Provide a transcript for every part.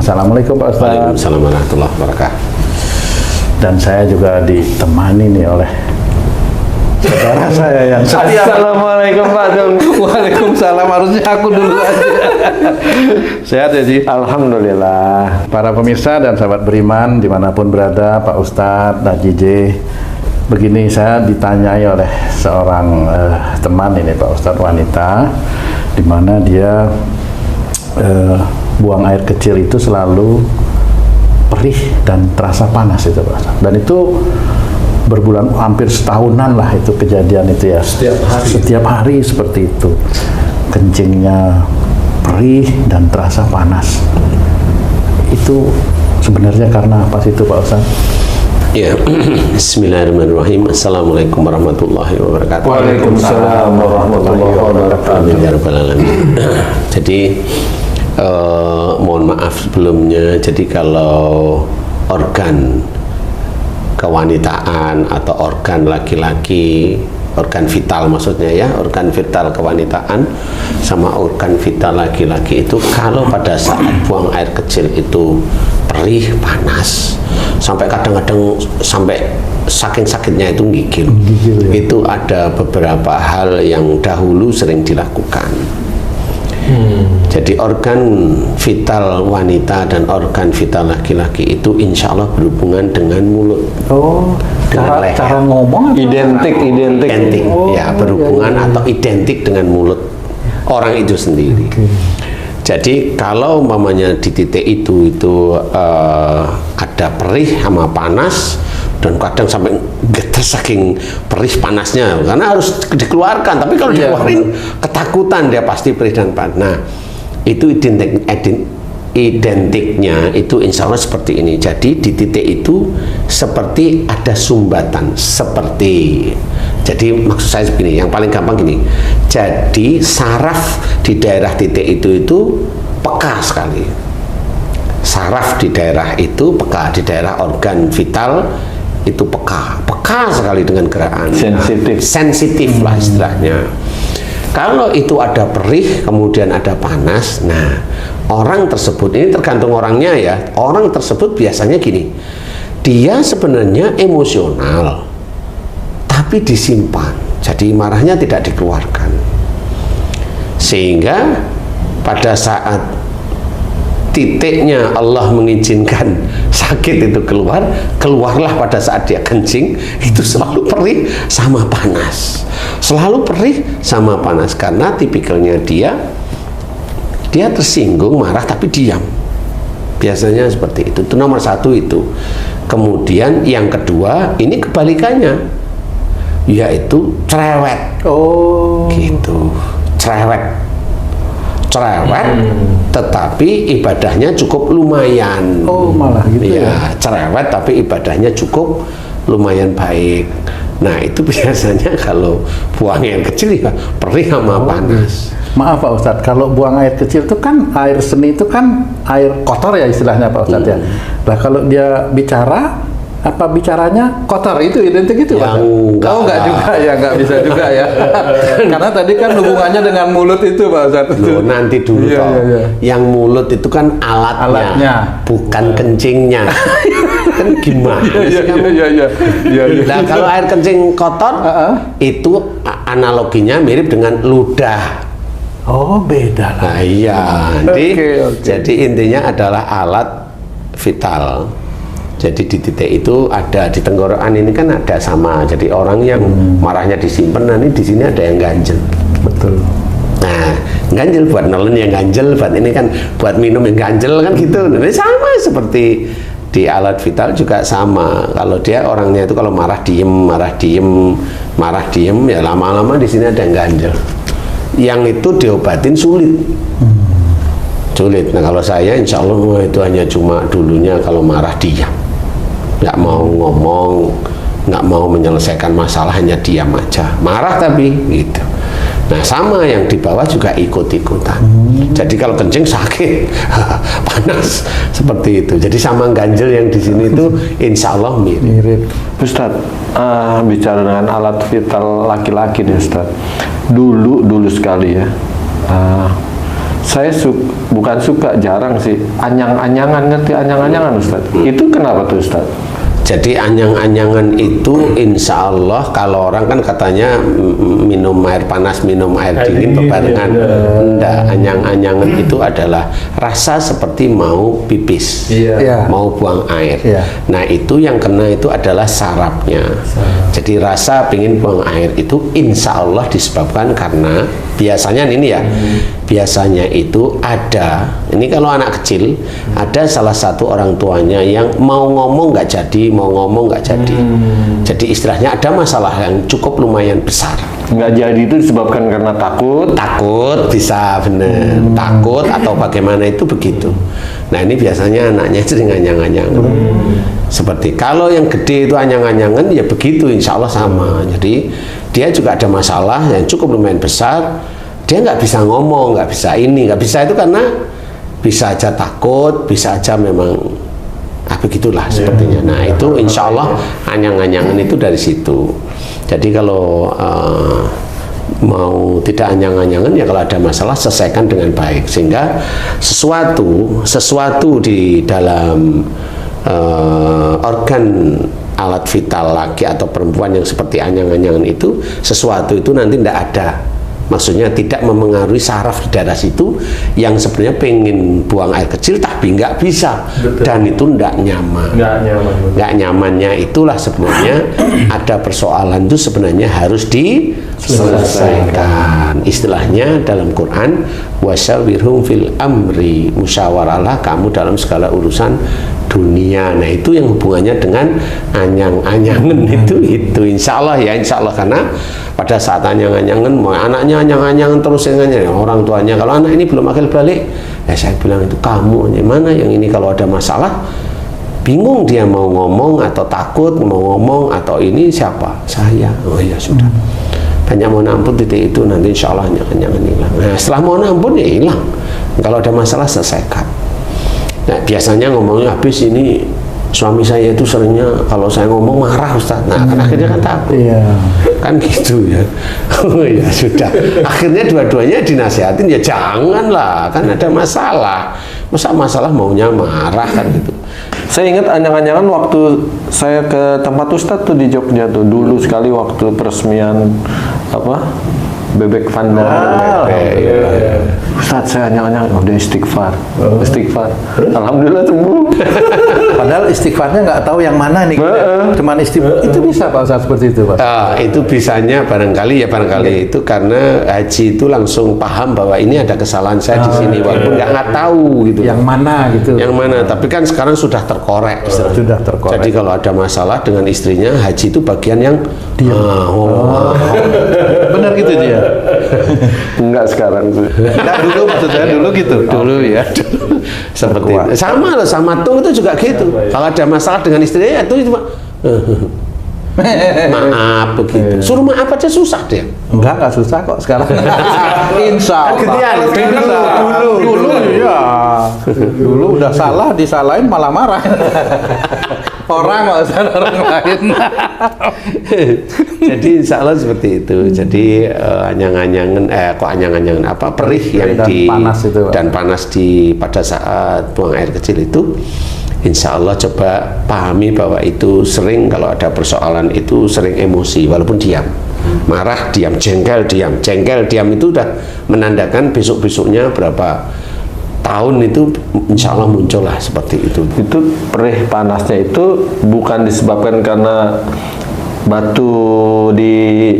Assalamualaikum Pak Ustadz. Waalaikumsalam warahmatullahi wabarakatuh. Dan saya juga ditemani nih oleh saudara saya yang Assalamualaikum Pak Jung. Waalaikumsalam, harusnya aku dulu aja. Sehat ya Ji? Alhamdulillah. Para pemirsa dan sahabat beriman dimanapun berada, Pak Ustadz dan JJ, begini saya ditanyai oleh seorang teman ini Pak Ustadz, wanita, di mana dia buang air kecil itu selalu perih dan terasa panas itu Pak Ustadz. Dan itu berbulan, hampir setahunan lah itu kejadian itu ya. Setiap hari seperti itu. Kencingnya perih dan terasa panas. Itu sebenarnya karena apa sih itu Pak Ustadz? Ya, Bismillahirrahmanirrahim. Assalamualaikum warahmatullahi wabarakatuh. Waalaikumsalam warahmatullahi wabarakatuh. Amin ya rabbal alamin. Jadi mohon maaf sebelumnya. Jadi kalau organ kewanitaan atau organ laki-laki, organ vital maksudnya ya, organ vital kewanitaan sama organ vital laki-laki itu kalau pada saat buang air kecil itu perih, panas, sampai kadang-kadang sampai saking sakitnya itu gigil ya. Itu ada beberapa hal yang dahulu sering dilakukan. Jadi organ vital wanita dan organ vital laki-laki itu insya Allah berhubungan dengan mulut. Oh, dengan leher. Cara ngomong Identik, ya, berhubungan atau identik dengan mulut orang itu sendiri. Jadi kalau mamanya di titik itu ada perih sama panas, dan kadang sampai getar saking perih panasnya, karena harus dikeluarkan. Tapi kalau dikeluarin ketakutan, dia pasti perih dan panas. Nah, itu identiknya itu insya Allah seperti ini. Jadi di titik itu seperti ada sumbatan, jadi maksud saya begini, yang paling gampang gini. Jadi saraf di daerah titik itu peka sekali. Saraf di daerah itu peka, di daerah organ vital itu peka sekali dengan gerakan. Sensitif lah istilahnya. Kalau itu ada perih, kemudian ada panas, nah orang tersebut, ini tergantung orangnya ya, orang tersebut biasanya gini, dia sebenarnya emosional, tapi disimpan, jadi marahnya tidak dikeluarkan. Sehingga pada saat titiknya Allah mengizinkan sakit itu keluarlah pada saat dia kencing, itu selalu perih sama panas, selalu perih sama panas, karena tipikalnya dia tersinggung, marah tapi diam, biasanya seperti itu nomor satu itu. Kemudian yang kedua, ini kebalikannya, yaitu cerewet. Gitu, cerewet, tetapi ibadahnya cukup lumayan. Malah gitu ya, cerewet tapi ibadahnya cukup lumayan baik. Nah, itu biasanya kalau buang air kecil ya perih sama panas. Maaf Pak Ustadz, kalau buang air kecil itu kan air seni, itu kan air kotor ya istilahnya Pak Ustadz ya. Nah, kalau dia bicara, apa bicaranya kotor, itu identik itu Pak? Enggak juga ya, enggak bisa juga ya. Karena tadi kan hubungannya dengan mulut itu Pak Ustadz. Nanti dulu Yang mulut itu kan alatnya. Bukan kencingnya. Kan gimana sih kamu? Nah, kalau air kencing kotor itu analoginya mirip dengan ludah. Beda lah. Nah, iya. Jadi intinya adalah alat vital. Jadi di titik itu ada, di tenggorokan ini kan ada sama. Jadi orang yang marahnya disimpan, nanti di sini ada yang ganjel. Betul. Nah, ganjel buat nelen yang ganjel, buat ini kan buat minum yang ganjel kan gitu. Nah, sama seperti di alat vital juga sama. Kalau dia orangnya itu kalau marah diem, ya lama-lama di sini ada yang ganjel. Yang itu diobatin sulit. Nah, kalau saya insya Allah itu hanya cuma dulunya kalau marah diam, nggak mau ngomong, nggak mau menyelesaikan masalah, hanya diam aja, marah tapi gitu. Nah, sama yang di bawah juga ikut-ikutan. Jadi kalau kencing sakit, panas, seperti itu. Jadi sama ganjel yang di sini itu insya Allah mirip. Ustadz, bicara dengan alat vital laki-laki nih Ustadz. Dulu sekali ya, saya bukan suka, jarang sih anyang-anyangan, ngerti anyang-anyangan Ustaz? Itu kenapa tuh Ustaz? Jadi anyang-anyangan itu insya Allah kalau orang kan katanya minum air panas, minum air dingin bebarengan. Enggak, anyang-anyangan itu adalah rasa seperti mau pipis, mau buang air. Nah itu yang kena itu adalah sarafnya. Jadi rasa pingin buang air itu insya Allah disebabkan karena biasanya ini ya, biasanya itu ada, ini kalau anak kecil, ada salah satu orang tuanya yang mau ngomong nggak jadi, mau ngomong nggak jadi. Jadi istilahnya ada masalah yang cukup lumayan besar. Nggak jadi itu disebabkan karena takut? Takut, bisa bener. Takut atau bagaimana itu begitu. Nah ini biasanya anaknya sering anyang-anyangan. Seperti kalau yang gede itu anyang-anyangan, ya begitu insya Allah sama. Jadi dia juga ada masalah yang cukup lumayan besar. Dia nggak bisa ngomong, nggak bisa ini, nggak bisa itu karena bisa aja takut, bisa aja memang begitulah sepertinya. Nah itu insya Allah anyang-anyangan itu dari situ. Jadi kalau mau tidak anyang-anyangan ya kalau ada masalah selesaikan dengan baik sehingga sesuatu di dalam organ alat vital laki atau perempuan yang seperti anyang-anyangan itu sesuatu itu nanti tidak ada, maksudnya tidak memengaruhi saraf di daerah situ yang sebenarnya pengen buang air kecil tapi nggak bisa. Betul. Dan itu nggak nyaman. Nggak nyamannya itulah sebenarnya ada persoalan itu sebenarnya harus diselesaikan. Istilahnya dalam Quran wasyawirhum fil amri, musyawarahlah kamu dalam segala urusan dunia. Nah itu yang hubungannya dengan anyang-anyangan itu insya Allah ya, insya Allah. Karena pada saat anyang-anyangan anaknya anyang-anyangan terus orang tuanya kalau anak ini belum akil balik, ya saya bilang itu kamu mana yang ini kalau ada masalah bingung dia mau ngomong atau takut mau ngomong atau ini siapa? Saya. Oh ya sudah, banyak mohon ampun titik itu nanti insya Allah anyang-anyangan hilang. Nah setelah mohon ampun ya hilang, kalau ada masalah selesaikan. Nah biasanya ngomongnya habis ini suami saya itu seringnya kalau saya ngomong marah Ustaz. Nah kan akhirnya kan takut. Kan gitu ya. Oh ya sudah, akhirnya dua-duanya dinasihatin ya janganlah, kan ada masalah, masa masalah maunya marah kan gitu. Saya ingat anyang-anyangan waktu saya ke tempat Ustaz tuh di Jogja tuh dulu sekali waktu peresmian Bebek Vandal. Ustaz saya anyang-anyang udah istighfar. Alhamdulillah sembuh. Padahal istighfarnya nggak tahu yang mana nih. Cuman istighfar. Itu bisa Pak Ustaz seperti itu Pak? Itu bisanya barangkali itu karena haji itu langsung paham bahwa ini ada kesalahan saya di sini walaupun nggak tahu gitu. Yang mana gitu? Yang mana? Tapi kan sekarang sudah terkorek. Sudah terkorek. Jadi kalau ada masalah dengan istrinya, haji itu bagian yang benar gitu dia. Enggak sekarang tuh. Enggak dulu maksudnya dulu gitu. Dulu ya. Seperti itu. Sama loh sama Tung itu juga gitu. Kalau ada masalah dengan istrinya itu cuma maaf begitu. Suruh maaf aja susah dia. Enggak susah kok sekarang. Insya Allah. Dulu ya. Dulu udah salah disalahin malah marah. Orang nggak usah orang lain. Jadi insya Allah seperti itu. Jadi anyang-anyangan perih yang dan panas pada saat buang air kecil itu insya Allah coba pahami bahwa itu sering kalau ada persoalan itu sering emosi walaupun diam, marah diam, jengkel diam itu udah menandakan besok-besoknya berapa tahun itu insya Allah muncullah seperti itu. Itu perih panasnya itu bukan disebabkan karena batu di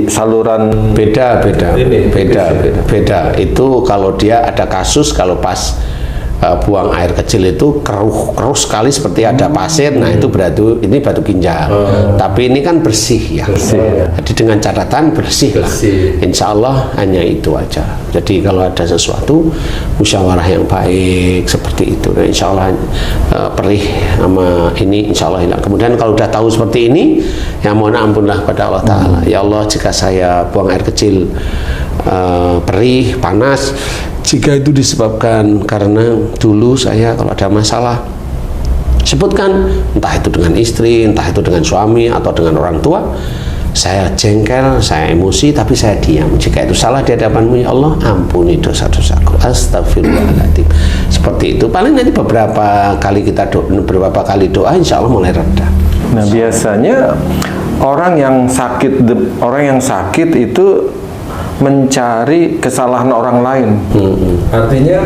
saluran. Beda. Itu kalau dia ada kasus kalau pas buang air kecil itu keruh sekali seperti ada pasir. Nah itu berarti ini batu ginjal. Tapi ini kan bersih ya. Jadi dengan catatan bersih lah. Insya Allah hanya itu aja. Jadi kalau ada sesuatu musyawarah yang baik seperti itu. Nah, insya Allah perih sama ini insya Allah hilang. Kemudian kalau udah tahu seperti ini, ya mohon ampunlah pada Allah Taala. Ya Allah jika saya buang air kecil perih panas, jika itu disebabkan karena dulu saya kalau ada masalah sebutkan entah itu dengan istri, entah itu dengan suami atau dengan orang tua, saya jengkel, saya emosi, tapi saya diam. Jika itu salah di hadapanmu, ya Allah, ampuni dosa-dosaku. Astagfirullahaladzim. Seperti itu. Paling nanti beberapa kali doa, insya Allah mulai reda. Nah, biasanya orang yang sakit itu mencari kesalahan orang lain. Artinya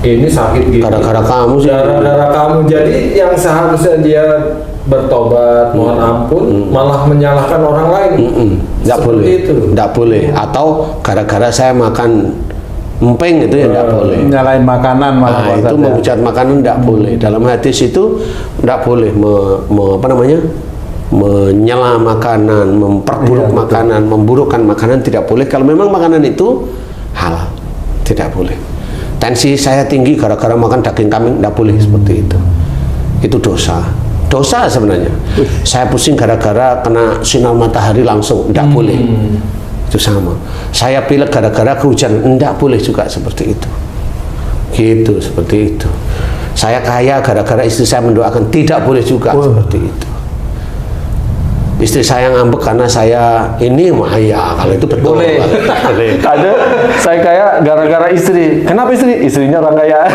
ini sakit gitu. Gara-gara kamu sih. Gara-gara kamu. Jadi yang seharusnya dia bertobat, mohon ampun, malah menyalahkan orang lain. Nggak boleh. Nggak boleh. Atau gara-gara saya makan empeng itu ya nggak boleh. Nyalain makanan malah. Nah, itu menghujat makanan nggak boleh. Dalam hadis itu nggak boleh menyela makanan, memperburuk makanan, memburukkan makanan, tidak boleh. Kalau memang makanan itu halal, tidak boleh. Tensi saya tinggi gara-gara makan daging kambing, nggak boleh seperti itu. Itu dosa sebenarnya. Saya pusing gara-gara kena sinar matahari langsung, nggak boleh. Itu sama. Saya pilek gara-gara kehujanan, nggak boleh juga seperti itu. Gitu, seperti itu. Saya kaya gara-gara istri saya mendoakan, tidak boleh juga seperti itu. Istri saya ngambek karena saya ini ya kalau itu betul. Boleh. Ada saya kaya gara-gara istri. Kenapa istri? Istrinya orang kaya.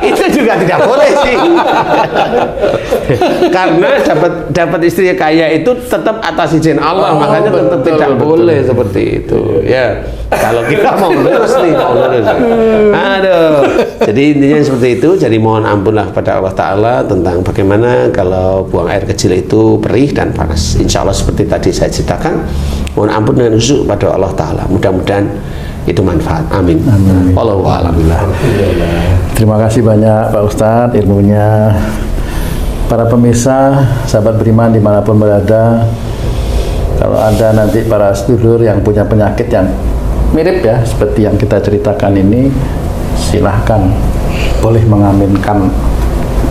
Itu juga tidak boleh sih. Karena dapat istri kaya itu tetap atas izin Allah, makanya tetap tidak boleh seperti itu. Ya, kalau kita mau lurus nih, aduh. Jadi intinya seperti itu. Jadi mohon ampunlah kepada Allah Ta'ala tentang bagaimana kalau buang air kecil itu perih dan panas. Insya Allah seperti tadi saya ceritakan, mohon ampun dengan khusyuk pada Allah Ta'ala. Mudah-mudahan itu manfaat. Amin. Wallahu a'lam. Terima kasih banyak Pak Ustadz ilmunya. Para pemirsa, sahabat beriman dimanapun berada, kalau ada nanti para sedulur yang punya penyakit yang mirip ya seperti yang kita ceritakan ini, silahkan boleh mengaminkan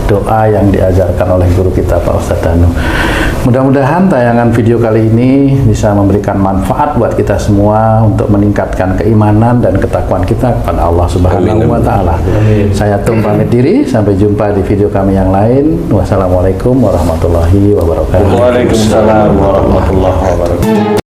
doa yang diajarkan oleh guru kita Pak Ustadz Danu. Mudah-mudahan tayangan video kali ini bisa memberikan manfaat buat kita semua untuk meningkatkan keimanan dan ketakwaan kita kepada Allah Subhanahu wa Ta'ala. Saya Tum pamit diri, sampai jumpa di video kami yang lain. Wassalamualaikum warahmatullahi wabarakatuh. Waalaikumsalam warahmatullahi wabarakatuh.